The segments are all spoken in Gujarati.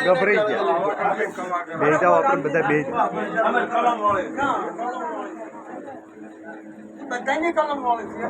ગભરાઈ ગયા બે જાઓ આપણે બધા બે બધાની કલમ વાળી છે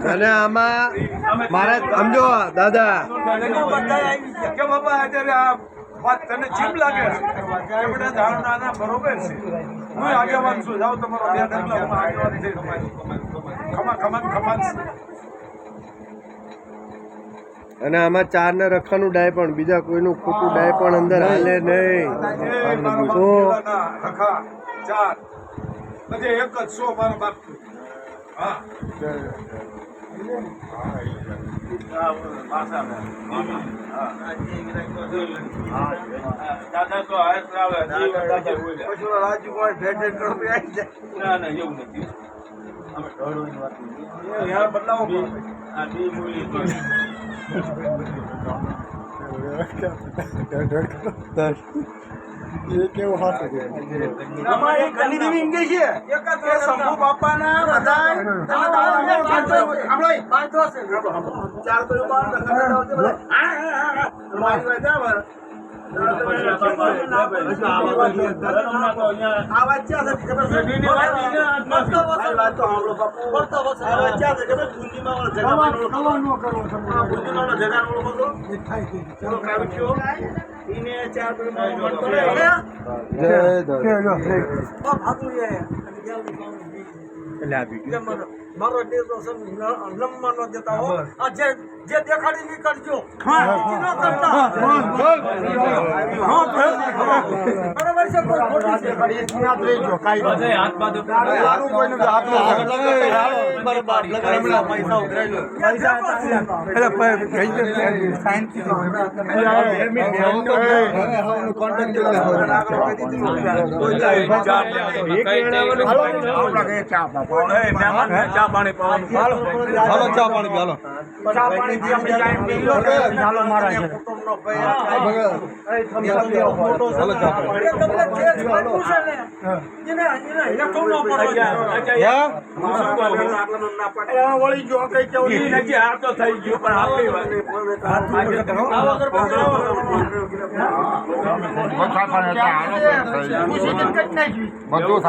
અને આમાં મારે સમજો દાદા કે બાપા અત્યારે આ વાત તને ચીપ લાગે એમણે ધારણા બરોબર છે હું આગેવાન છું જાઓ તમારો બે ડગલા હું આગેવાન થઈ ખમા ખમા ખમા અને આમાં 4 ને રખાનું ડાય પણ બીજા કોઈનું ખોટું ડાય પણ અંદર હાલે નહીં તો રખા 4 બધે એક જ 100 મારો બાપ હા દાદા તો રાજુ ના એવું નથી બદલાવો કેવું હાથ શંભુ બાપાના બધા મારો દેશો લંબા નો દેતા હો જે દેખાડી નીકળજો બરાબર છે કોઈ ચા પાણી પાવાનું ચા પાણી ચાલો બધું